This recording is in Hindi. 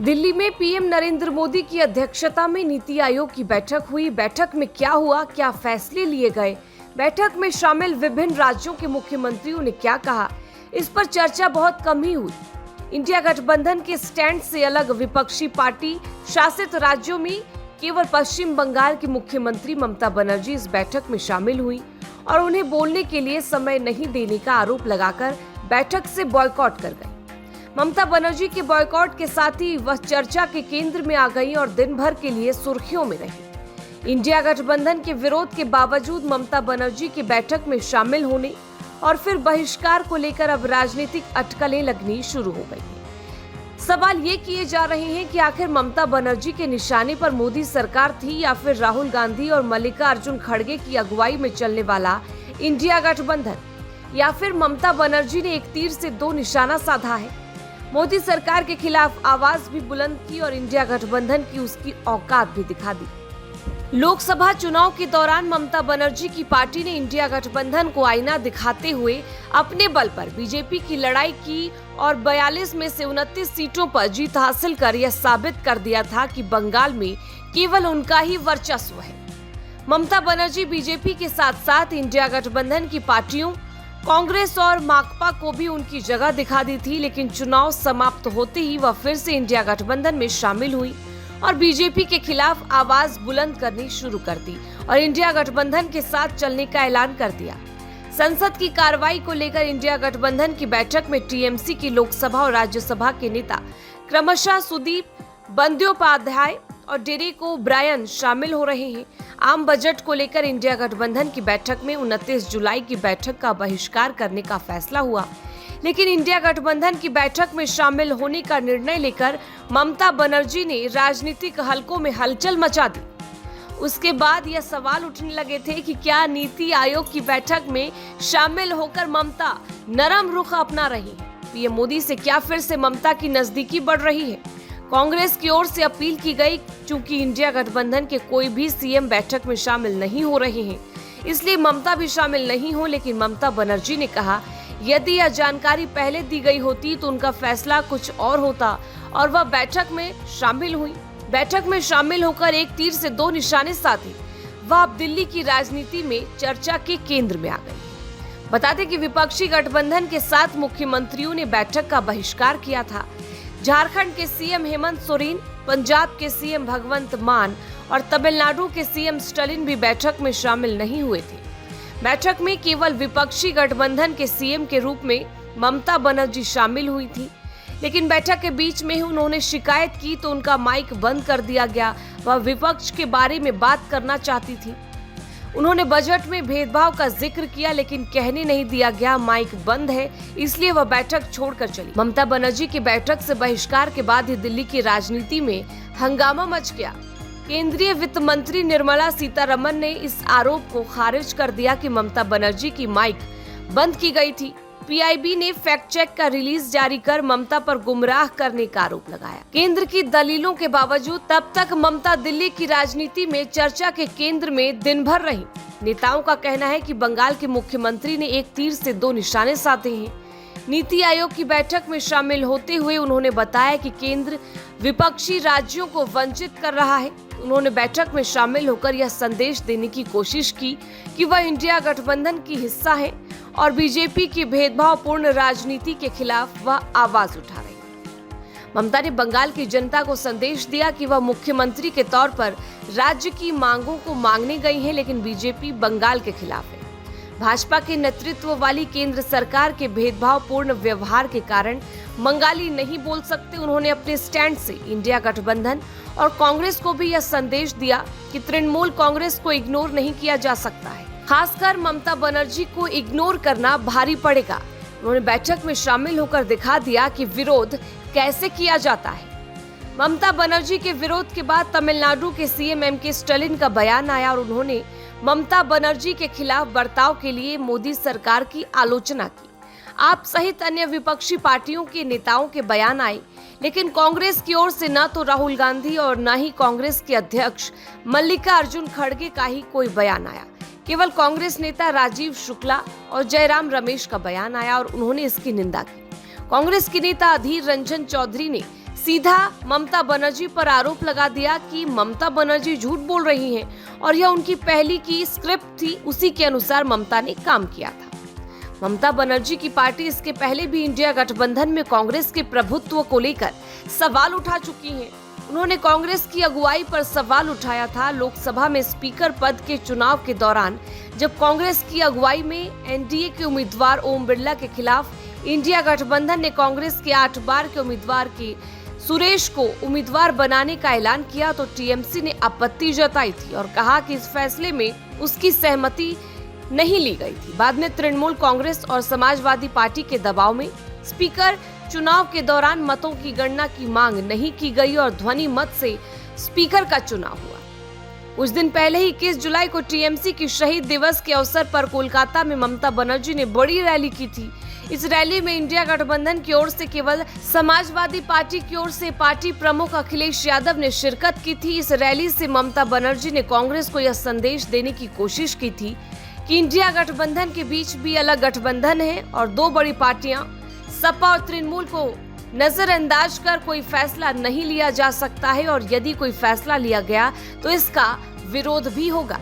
दिल्ली में पीएम नरेंद्र मोदी की अध्यक्षता में नीति आयोग की बैठक हुई। बैठक में क्या हुआ, क्या फैसले लिए गए, बैठक में शामिल विभिन्न राज्यों के मुख्यमंत्रियों ने क्या कहा, इस पर चर्चा बहुत कम ही हुई। इंडिया गठबंधन के स्टैंड से अलग विपक्षी पार्टी शासित राज्यों में केवल पश्चिम बंगाल की मुख्यमंत्री ममता बनर्जी इस बैठक में शामिल हुई और उन्हें बोलने के लिए समय नहीं देने का आरोप लगाकर बैठक से बॉयकॉट कर गई। ममता बनर्जी के बॉयकॉट के साथ ही वह चर्चा के केंद्र में आ गई और दिन भर के लिए सुर्खियों में रही। इंडिया गठबंधन के विरोध के बावजूद ममता बनर्जी की बैठक में शामिल होने और फिर बहिष्कार को लेकर अब राजनीतिक अटकलें लगनी शुरू हो गई हैं। सवाल ये किए जा रहे हैं कि आखिर ममता बनर्जी के निशाने पर मोदी सरकार थी या फिर राहुल गांधी और मल्लिकार्जुन खड़गे की अगुवाई में चलने वाला इंडिया गठबंधन, या फिर ममता बनर्जी ने एक तीर से दो निशाना साधा है। मोदी सरकार के खिलाफ आवाज भी बुलंद की और इंडिया गठबंधन की उसकी औकात भी दिखा दी। लोकसभा चुनाव के दौरान ममता बनर्जी की पार्टी ने इंडिया गठबंधन को आईना दिखाते हुए अपने बल पर बीजेपी की लड़ाई की और 42 में से 29 सीटों पर जीत हासिल कर यह साबित कर दिया था कि बंगाल में केवल उनका ही वर्चस्व है। ममता बनर्जी बीजेपी के साथ साथ इंडिया गठबंधन की पार्टियों कांग्रेस और माकपा को भी उनकी जगह दिखा दी थी, लेकिन चुनाव समाप्त होते ही वह फिर से इंडिया गठबंधन में शामिल हुई और बीजेपी के खिलाफ आवाज बुलंद करनी शुरू कर दी और इंडिया गठबंधन के साथ चलने का ऐलान कर दिया। संसद की कार्रवाई को लेकर इंडिया गठबंधन की बैठक में टीएमसी की लोकसभा और राज्यसभा के नेता क्रमशः सुदीप बंदोपाध्याय और डेरेक ओब्रायन शामिल हो रहे हैं। आम बजट को लेकर इंडिया गठबंधन की बैठक में 29 जुलाई की बैठक का बहिष्कार करने का फैसला हुआ, लेकिन इंडिया गठबंधन की बैठक में शामिल होने का निर्णय लेकर ममता बनर्जी ने राजनीतिक हलकों में हलचल मचा दी। उसके बाद यह सवाल उठने लगे थे कि क्या नीति आयोग की बैठक में शामिल होकर ममता नरम रुख अपना रही है। पीएम मोदी से क्या फिर से ममता की नजदीकी बढ़ रही है। कांग्रेस की ओर से अपील की गई, चूंकि इंडिया गठबंधन के कोई भी सीएम बैठक में शामिल नहीं हो रहे हैं, इसलिए ममता भी शामिल नहीं हो। लेकिन ममता बनर्जी ने कहा, यदि यह जानकारी पहले दी गई होती तो उनका फैसला कुछ और होता और वह बैठक में शामिल हुई। बैठक में शामिल होकर एक तीर से दो निशाने साधे। वह अब दिल्ली की राजनीति में चर्चा के केंद्र में आ गई। बता दें कि विपक्षी गठबंधन के 7 मुख्यमंत्रियों ने बैठक का बहिष्कार किया था। झारखंड के सीएम हेमंत सोरेन, पंजाब के सीएम भगवंत मान और तमिलनाडु के सीएम स्टालिन भी बैठक में शामिल नहीं हुए थे। बैठक में केवल विपक्षी गठबंधन के सीएम के रूप में ममता बनर्जी शामिल हुई थी, लेकिन बैठक के बीच में ही उन्होंने शिकायत की तो उनका माइक बंद कर दिया गया। वह विपक्ष के बारे में बात करना चाहती थी। उन्होंने बजट में भेदभाव का जिक्र किया, लेकिन कहने नहीं दिया गया माइक बंद है, इसलिए वह बैठक छोड़कर चली। ममता बनर्जी की बैठक से बहिष्कार के बाद ही दिल्ली की राजनीति में हंगामा मच गया। केंद्रीय वित्त मंत्री निर्मला सीतारमण ने इस आरोप को खारिज कर दिया कि ममता बनर्जी की माइक बंद की गई थी। पीआईबी ने फैक्ट चेक का रिलीज जारी कर ममता पर गुमराह करने का आरोप लगाया। केंद्र की दलीलों के बावजूद तब तक ममता दिल्ली की राजनीति में चर्चा के केंद्र में दिन भर रही। नेताओं का कहना है कि बंगाल के मुख्यमंत्री ने एक तीर से दो निशाने साधे हैं। नीति आयोग की बैठक में शामिल होते हुए उन्होंने बताया कि केंद्र विपक्षी राज्यों को वंचित कर रहा है। उन्होंने बैठक में शामिल होकर यह संदेश देने की कोशिश की कि वह इंडिया गठबंधन की हिस्सा है और बीजेपी की भेदभावपूर्ण राजनीति के खिलाफ वह आवाज उठा रही है। ममता ने बंगाल की जनता को संदेश दिया कि वह मुख्यमंत्री के तौर पर राज्य की मांगों को मांगने गई हैं, लेकिन बीजेपी बंगाल के खिलाफ है। भाजपा के नेतृत्व वाली केंद्र सरकार के भेदभावपूर्ण व्यवहार के कारण बंगाली नहीं बोल सकते। उन्होंने अपने स्टैंड से इंडिया गठबंधन और कांग्रेस को भी यह संदेश दिया कि तृणमूल कांग्रेस को इग्नोर नहीं किया जा सकता है। खासकर ममता बनर्जी को इग्नोर करना भारी पड़ेगा। उन्होंने बैठक में शामिल होकर दिखा दिया कि विरोध कैसे किया जाता है। ममता बनर्जी के विरोध के बाद तमिलनाडु के सीएम एमके स्टालिन का बयान आया और उन्होंने ममता बनर्जी के खिलाफ बर्ताव के लिए मोदी सरकार की आलोचना की। आप सहित अन्य विपक्षी पार्टियों के नेताओं के बयान आए, लेकिन कांग्रेस की ओर से न तो राहुल गांधी और न ही कांग्रेस के अध्यक्ष मल्लिकार्जुन खड़गे का ही कोई बयान आया। केवल कांग्रेस नेता राजीव शुक्ला और जयराम रमेश का बयान आया और उन्होंने इसकी निंदा की। कांग्रेस के नेता अधीर रंजन चौधरी ने सीधा ममता बनर्जी पर आरोप लगा दिया कि ममता बनर्जी झूठ बोल रही हैं और यह उनकी पहली की स्क्रिप्ट थी, उसी के अनुसार ममता ने काम किया था। ममता बनर्जी की पार्टी इसके पहले भी इंडिया गठबंधन में कांग्रेस के प्रभुत्व को लेकर सवाल उठा चुकी है। उन्होंने कांग्रेस की अगुवाई पर सवाल उठाया था। लोकसभा में स्पीकर पद के चुनाव के दौरान जब कांग्रेस की अगुवाई में एनडीए के उम्मीदवार ओम बिरला के खिलाफ इंडिया गठबंधन ने कांग्रेस के 8 बार के उम्मीदवार के सुरेश को उम्मीदवार बनाने का ऐलान किया तो टीएमसी ने आपत्ति जताई थी और कहा कि इस फैसले में उसकी सहमति नहीं ली गई थी। बाद में तृणमूल कांग्रेस और समाजवादी पार्टी के दबाव में स्पीकर चुनाव के दौरान मतों की गणना की मांग नहीं की गई और ध्वनि मत से स्पीकर का चुनाव हुआ। कुछ दिन पहले ही 21 जुलाई को टीएमसी की शहीद दिवस के अवसर पर कोलकाता में ममता बनर्जी ने बड़ी रैली की थी। इस रैली में इंडिया गठबंधन की ओर से केवल समाजवादी पार्टी की ओर से पार्टी प्रमुख अखिलेश यादव ने शिरकत की थी। इस रैली से ममता बनर्जी ने कांग्रेस को यह संदेश देने की कोशिश की थी कि इंडिया गठबंधन के बीच भी अलग गठबंधन है और 2 बड़ी पार्टियां सपा और तृणमूल को नजरअंदाज कर कोई फैसला नहीं लिया जा सकता है और यदि कोई फैसला लिया गया तो इसका विरोध भी होगा।